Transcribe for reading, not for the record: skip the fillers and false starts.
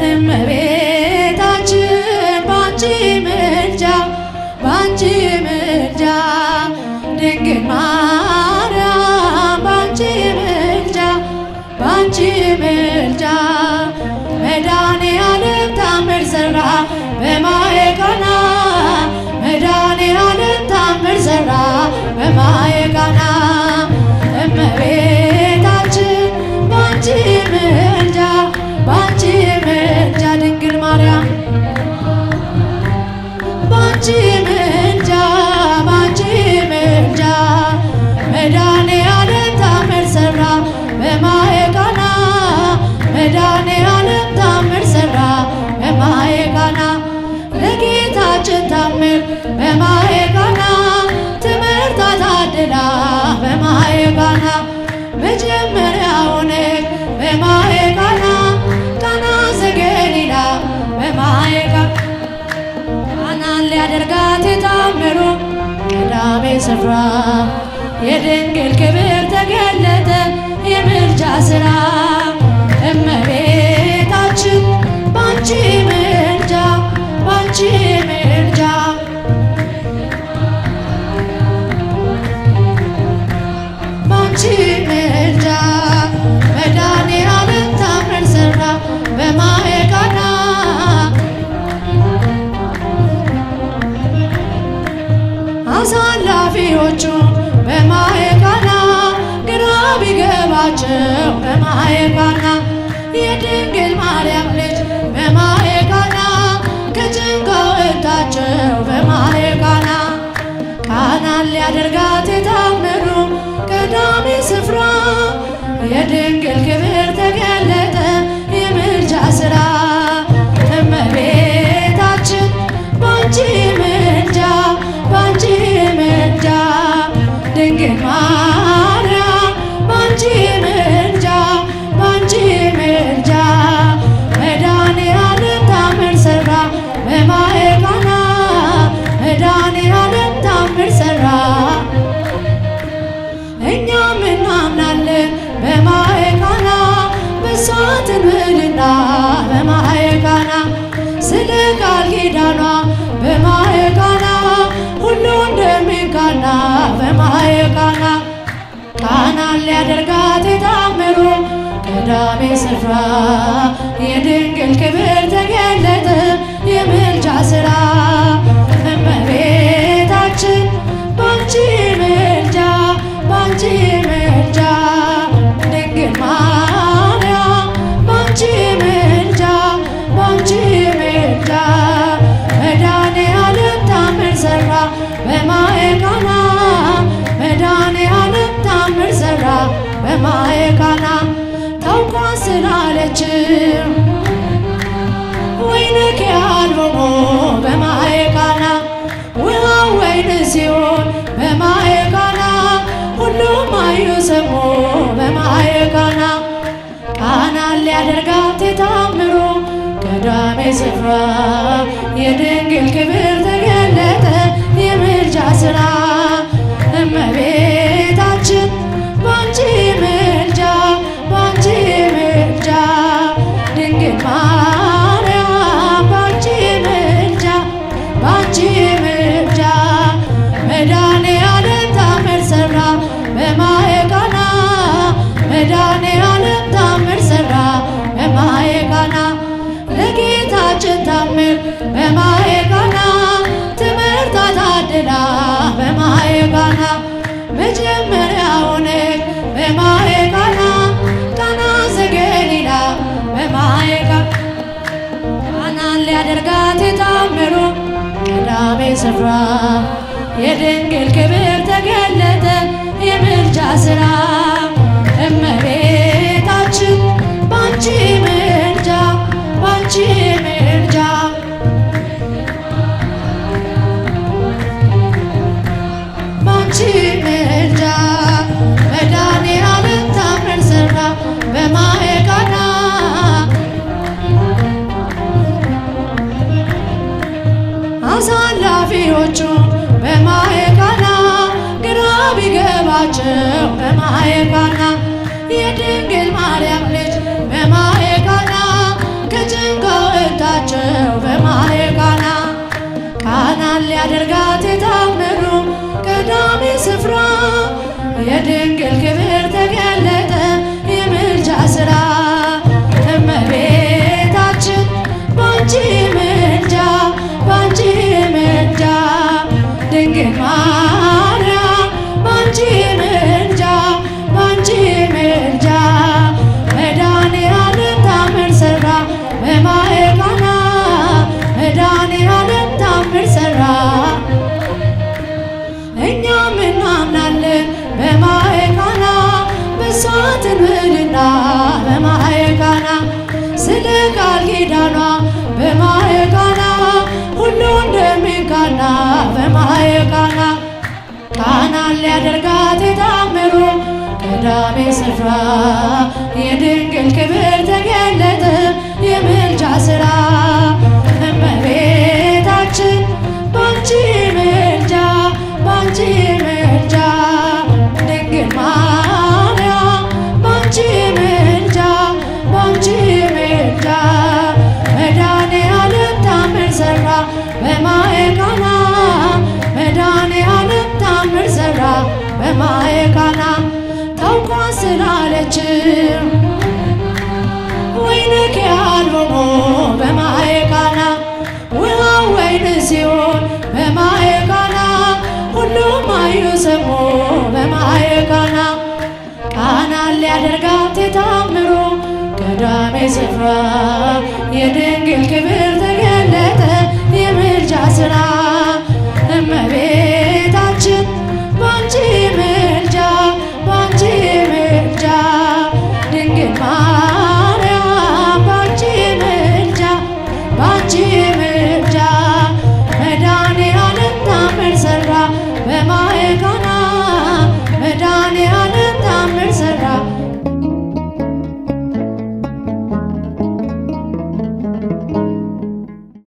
እመቤታችን ባንቺ ምልጃ ድንግል ማርያም ባንቺ ምልጃ መድኃኔዓለም ታምር ሠራ በማየ ቃና መድኃኔዓለም ታምር ሠራ በማየ ቃና እመቤታችን ባንቺ ምልጃ ድንግል ማርያም ባንቺ ምልጃ መድኃኔዓለም ታምር ሠራ በማየ ቃና መድኃኔዓለም ታምር ሠራ በማየ ቃና ለጌታችን ታምር በማየ ቃና ትምህርት ታድላ በማየ ቃና መጀመሪያ ሆነች በማየ ቃና ቃና ዘገሊላ በማየ ቃናን ሊያደርጋት የታምሩ ቀዳሜ ስፍራ የድንግል ክብር ተገለጠ የምልጃ ሥራ እመቤታችን ባንቺ ምልጃ መድኃኔዓለም ታምር ሠራ በማየ ቃና አሳላፊዎቹ በማየ ቃና ግራ ቢገባቸው በማየ ቃና የድንግል ማርያም ልጅ በማየ ቃና ከጭንቅ አወጣቸው በማየ ቃና ቃናን ሊያደርጋት የታምሩ ቀዳሜ ስፍራ የድንግል ክብር ተገለጠ የምልጃ ሥራ እመቤታችን ባንቺ ምልጃ ድንግል ማርያም ባንቺ ምልጃ መድኃኔዓለም ታምር ሠራ በማየ ቃና መድኃኔዓለም ታምር ሠራ እኛም እናምናለን በማየ ቃና በእሷ ትምልና በማየ ቃና ስለ ቃል ኪዳኗ በማየ ቃና ሁሉ እንደሚቃና በማየ ቃና ቃናን ሊያደርጋት የታምሩ ቀዳሜ ስፍራ የድንግል ክብር ተገለጠ የምልጃ ሥራ እመቤታችን ባንቺ ምልጃ ድንግል ማርያም ባንቺ ምልጃ መድኃኔዓለም ታምር ሠራ በማየ ቃና መድኃኔዓለም ታምር ሠራ በማየ ቃና ታውቋት ስላለችው ወይነ ኪያልቦሞ በማየ ቃና ውሃው ወይን ሲሆን በማየ ቃና ሁሉም አዩ ሰሙ በማየ ቃና ቃናን ሊያደርጋት የታምሩ ቀዳሜ ስፍራ የድንግል ክብር ተገለጠ የምልጃ ሥራ እመቤታችን ባንቺ ምልጃ ድንግል ማርያም ባንቺ ምልጃ መድኃኔዓለም ታምር ሠራ በማየ ቃና መድኃኔዓለም ታምር ሠራ በማየ ቃና ለጌታችን ታምር በማየ ቃና ትምህርት ታድላ በማየ ቃና መጀመሪያ ሆነች በማየ ቃና ቃና ዘገሊላ በማየ ቃናን ሊያደርጋት የታምሩ ቀዳሜ ስፍራ የድንግል ክብር ተገለጠ የምልጃ ሥራ እመቤታችን ባንቺ ምልጃ መድኃኔዓለም ታምር ሠራ በማየ ቃና አሳላፊዎቹ በማየ ቃና ግራ ቢገባቸው በማየ ቃና የድንግል ማርያም ልጅ በማየ ቃና ከጭንቅ ሊያደርጋት የታምሩ ቀዳሚ ስፍራ የድንግል ክብር ተገለጠ የምልጃ ሥራ እመቤታችን ባንቺ ምልጃ ባንቺ ምልጃ ድንግል ማርያም ባንቺ ምልጃ ባንቺ ምልጃ መድኃኔዓለም ታምር ሠራ በማየ ቃና መድኃኔዓለም ታምር ሠራ እኛም እናምናለን በማየ ቃና በሷ ትንብልና በማየ ቃና ስለ ቃል ኪዳኗ በማየ ቃና ሁሉ እንደሚቃና በማየ ቃና ቃናን ሊያደርጋት የታምሩ ቀዳሚ ስፍራ የድንግል ክብር ተገለጠ የምልጃ ሥራ እመቤታችን ባንቺ ምልጃ ባንቺ ምልጃ ድንግል ማርያም ባንቺ ምልጃ ባንቺ ምልጃ መድኃኔዓለም ታምር ሠራ በማየ ቃና መድኃኔዓለም ታምር ሠራ በማየ ቃና ታውቋ ስላለችም ወይን ከያል ሆኖ በማየ ቃና ውሃው ወይን ሲሆን በማየ ቃና ሁሉም አዩ ሰሙ በማየ ቃና ቃናን ሊያደርጋት የታምሩ ቀዳሚ ስፍራ